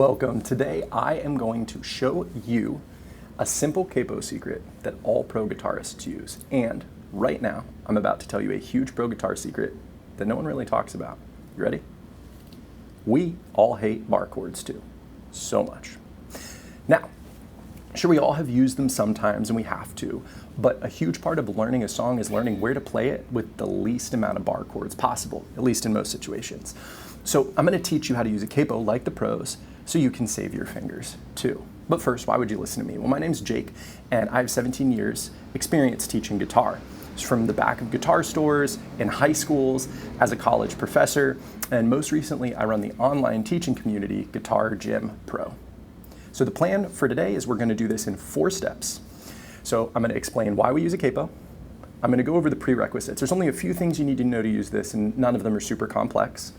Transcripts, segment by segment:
Welcome. Today I am going to show you a simple capo secret that all pro guitarists use. And right now I'm about to tell you a huge pro guitar secret that no one really talks about. You ready? We all hate bar chords too. So much. Now, sure, we all have used them sometimes and we have to, but a huge part of learning a song is learning where to play it with the least amount of bar chords possible, at least in most situations. So I'm going to teach you how to use a capo like the pros so you can save your fingers too. But first, why would you listen to me? Well, my name's Jake and I have 17 years experience teaching guitar. It's from the back of guitar stores, in high schools, as a college professor, and most recently I run the online teaching community, Guitar Gym Pro. So the plan for today is we're going to do this in 4 steps. So I'm going to explain why we use a capo. I'm going to go over the prerequisites. There's only a few things you need to know to use this, and none of them are super complex.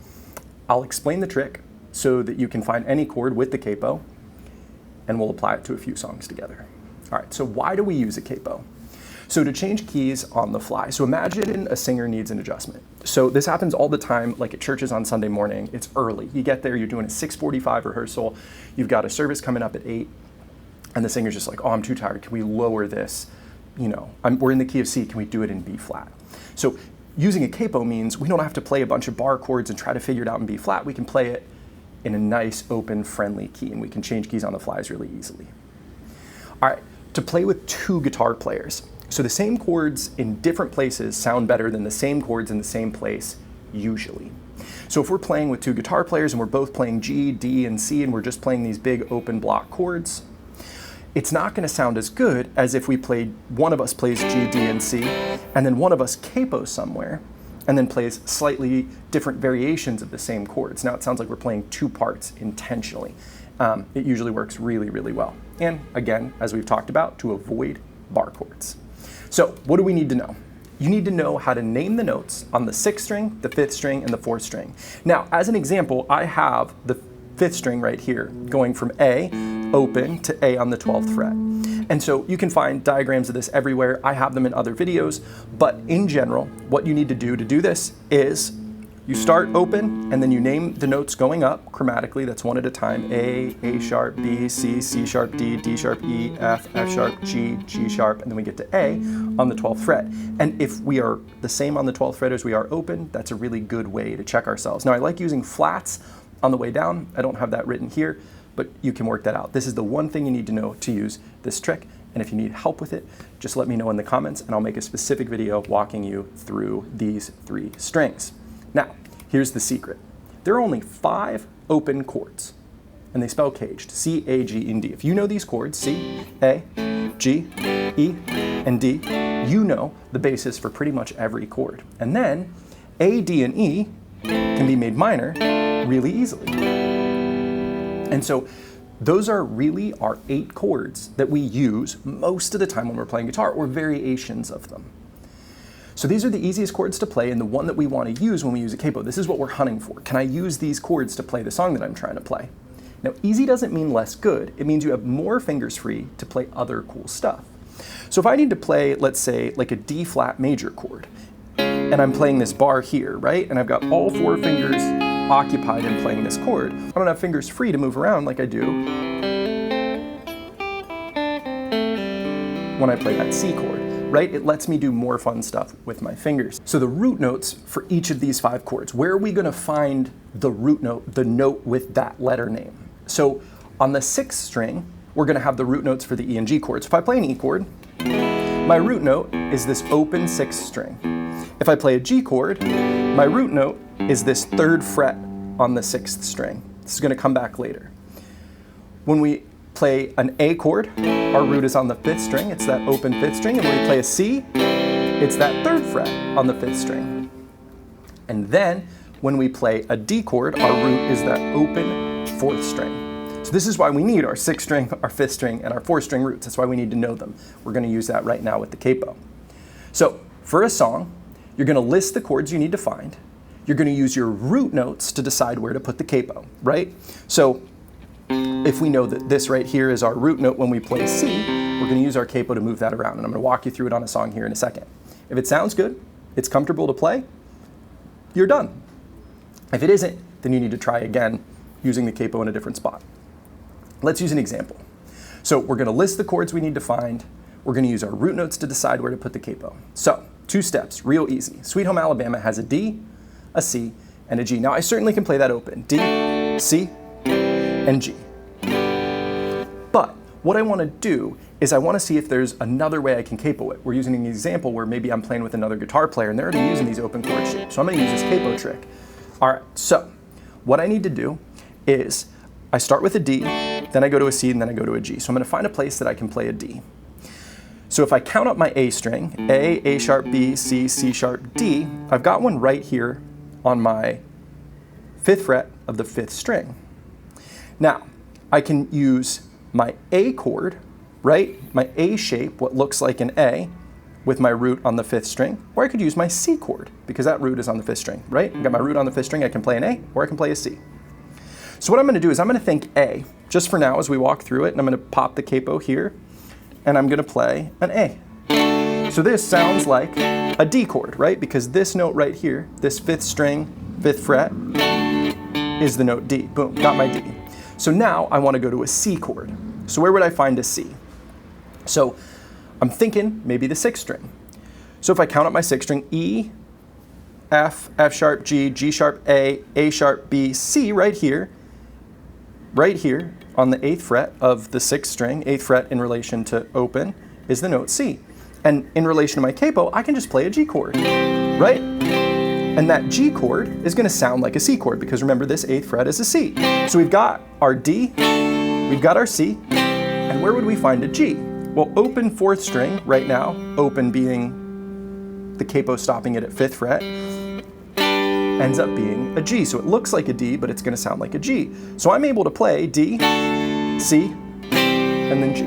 I'll explain the trick so that you can find any chord with the capo, and we'll apply it to a few songs together. All right, so why do we use a capo? So to change keys on the fly. So imagine a singer needs an adjustment. So this happens all the time, like at churches on Sunday morning. It's early. You get there, you're doing a 6:45 rehearsal. You've got a service coming up at 8, and the singer's just like, oh, I'm too tired. Can we lower this? You know, we're in the key of C. Can we do it in B flat? So using a capo means we don't have to play a bunch of bar chords and try to figure it out in B flat. We can play it in a nice, open, friendly key, and we can change keys on the flies really easily. All right, to play with 2 guitar players. So the same chords in different places sound better than the same chords in the same place, usually. So if we're playing with 2 guitar players and we're both playing G, D, and C, and we're just playing these big open block chords, it's not going to sound as good as if one of us plays G, D, and C, and then one of us capos somewhere, and then plays slightly different variations of the same chords. Now it sounds like we're playing 2 parts intentionally. It usually works really, really well. And again, as we've talked about, to avoid bar chords. So what do we need to know? You need to know how to name the notes on the 6th string, the 5th string, and the 4th string. Now, as an example, I have the 5th string right here, going from A, open, to A on the 12th fret. And so you can find diagrams of this everywhere. I have them in other videos, but in general, what you need to do this is you start open, and then you name the notes going up chromatically. That's one at a time. A, A sharp, B, C, C sharp, D, D sharp, E, F, F sharp, G, G sharp, and then we get to A on the 12th fret. And if we are the same on the 12th fret as we are open, that's a really good way to check ourselves. Now I like using flats on the way down. I don't have that written here, but you can work that out. This is the one thing you need to know to use this trick. And if you need help with it, just let me know in the comments and I'll make a specific video walking you through these 3 strings. Now, here's the secret. There are only 5 open chords, and they spell caged, C, A, G, and D. If you know these chords, C, A, G, E, and D, you know the basis for pretty much every chord. And then A, D, and E can be made minor really easily. And so those are really our 8 chords that we use most of the time when we're playing guitar, or variations of them. So these are the easiest chords to play and the one that we want to use when we use a capo. This is what we're hunting for. Can I use these chords to play the song that I'm trying to play? Now, easy doesn't mean less good. It means you have more fingers free to play other cool stuff. So if I need to play, let's say, like a D flat major chord, and I'm playing this bar here, right? And I've got all 4 fingers occupied in playing this chord. I don't have fingers free to move around like I do when I play that C chord. Right? It lets me do more fun stuff with my fingers. So the root notes for each of these 5 chords, where are we going to find the root note, the note with that letter name? So on the 6th string, we're going to have the root notes for the E and G chords. If I play an E chord, my root note is this open 6th string. If I play a G chord, my root note is this 3rd fret on the 6th string. This is going to come back later. When we play an A chord, our root is on the 5th string, it's that open 5th string, and when we play a C, it's that 3rd fret on the 5th string. And then when we play a D chord, our root is that open 4th string. So this is why we need our 6th string, our 5th string, and our 4th string roots. That's why we need to know them. We're going to use that right now with the capo. So for a song, you're going to list the chords you need to find. You're going to use your root notes to decide where to put the capo, right? So if we know that this right here is our root note when we play C, we're going to use our capo to move that around. And I'm going to walk you through it on a song here in a second. If it sounds good, it's comfortable to play, you're done. If it isn't, then you need to try again using the capo in a different spot. Let's use an example. So we're going to list the chords we need to find. We're going to use our root notes to decide where to put the capo. So 2 steps, real easy. Sweet Home Alabama has a D, a C, and a G. Now I certainly can play that open. D, C, and G. But what I want to do is I want to see if there's another way I can capo it. We're using an example where maybe I'm playing with another guitar player and they're already using these open chord shapes. So I'm going to use this capo trick. All right, so what I need to do is I start with a D, then I go to a C, and then I go to a G. So I'm going to find a place that I can play a D. So if I count up my A string, A sharp, B, C, C sharp, D, I've got one right here on my 5th fret of the 5th string. Now, I can use my A chord, right? My A shape, what looks like an A, with my root on the 5th string, or I could use my C chord, because that root is on the 5th string, right? I've got my root on the 5th string, I can play an A, or I can play a C. So what I'm going to do is I'm going to think A, just for now as we walk through it, and I'm going to pop the capo here, and I'm going to play an A. So this sounds like a D chord, right? Because this note right here, this 5th string, 5th fret, is the note D. Boom, got my D. So now I want to go to a C chord. So where would I find a C? So I'm thinking maybe the 6th string. So if I count up my 6th string, E, F, F sharp, G, G sharp, A sharp, B, C, right here on the 8th fret of the 6th string, 8th fret in relation to open, is the note C. And in relation to my capo, I can just play a G chord, right? And that G chord is going to sound like a C chord, because remember, this 8th fret is a C. So we've got our D, we've got our C, and where would we find a G? Well, open 4th string right now, open being the capo stopping it at 5th fret, ends up being a G. So it looks like a D, but it's going to sound like a G. So I'm able to play D, C, and then G.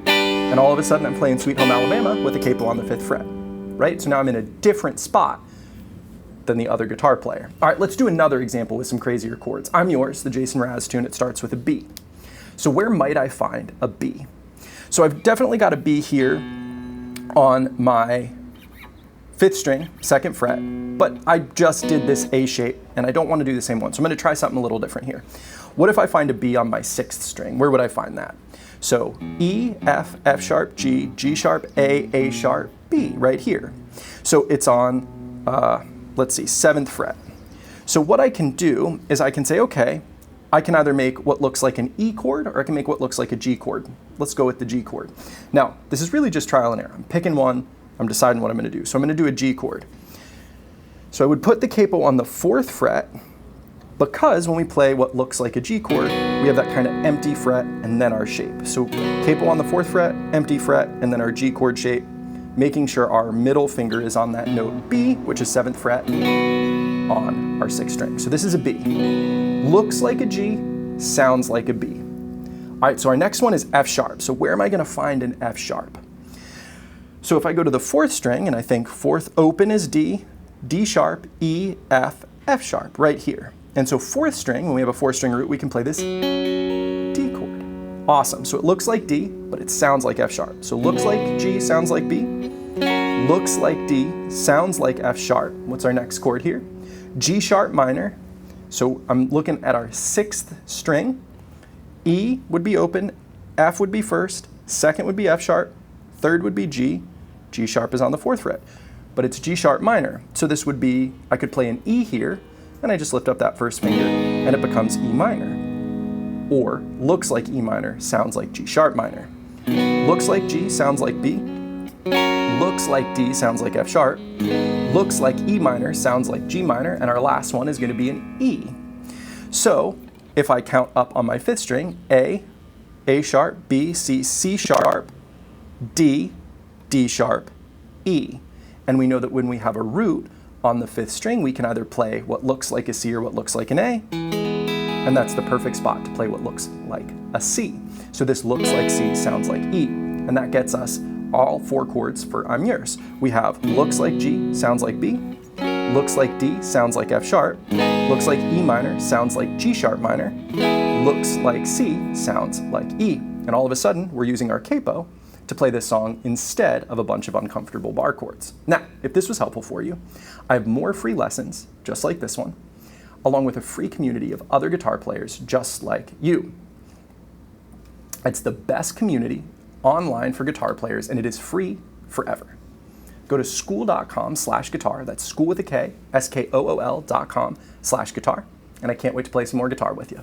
And all of a sudden I'm playing Sweet Home Alabama with a capo on the 5th fret, right? So now I'm in a different spot than the other guitar player. All right, let's do another example with some crazier chords. I'm Yours, the Jason Raz tune. It starts with a B. So where might I find a B? So I've definitely got a B here on my 5th string, 2nd fret, but I just did this A shape and I don't want to do the same one. So I'm going to try something a little different here. What if I find a B on my 6th string? Where would I find that? So E, F, F sharp, G, G sharp, A sharp, B, right here. So it's on, let's see, 7th fret. So what I can do is I can say, okay, I can either make what looks like an E chord or I can make what looks like a G chord. Let's go with the G chord. Now, this is really just trial and error. I'm picking one, I'm deciding what I'm going to do. So I'm going to do a G chord. So I would put the capo on the 4th fret, because when we play what looks like a G chord, we have that kind of empty fret and then our shape. So capo on the 4th fret, empty fret, and then our G chord shape, making sure our middle finger is on that note B, which is 7th fret, on our 6th string. So this is a B. Looks like a G, sounds like a B. All right, so our next one is F sharp. So where am I going to find an F sharp? So if I go to the 4th string and I think 4th open is D, D sharp, E, F, F sharp, right here. And so 4th string, when we have a 4th string root, we can play this D chord. Awesome, so it looks like D, but it sounds like F sharp. So looks like G, sounds like B. Looks like D, sounds like F sharp. What's our next chord here? G sharp minor. So I'm looking at our 6th string. E would be open, F would be 1st, 2nd would be F sharp, 3rd would be G. G sharp is on the 4th fret, but it's G sharp minor. So this would be, I could play an E here, and I just lift up that 1st finger, and it becomes E minor. Or, looks like E minor, sounds like G sharp minor. Looks like G, sounds like B. Looks like D, sounds like F sharp. Looks like E minor, sounds like G minor, and our last one is going to be an E. So, if I count up on my 5th string, A sharp, B, C, C sharp, D, D sharp, E. And we know that when we have a root on the 5th string, we can either play what looks like a C or what looks like an A, and that's the perfect spot to play what looks like a C. So this looks like C, sounds like E, and that gets us all 4 chords for I'm Yours. We have looks like G, sounds like B, looks like D, sounds like F sharp, looks like E minor, sounds like G sharp minor, looks like C, sounds like E. And all of a sudden, we're using our capo to play this song instead of a bunch of uncomfortable bar chords. Now, if this was helpful for you, I have more free lessons, just like this one, along with a free community of other guitar players just like you. It's the best community online for guitar players, and it is free forever. Go to school.com/guitar. That's school with a K, SKOOL.com/guitar. And I can't wait to play some more guitar with you.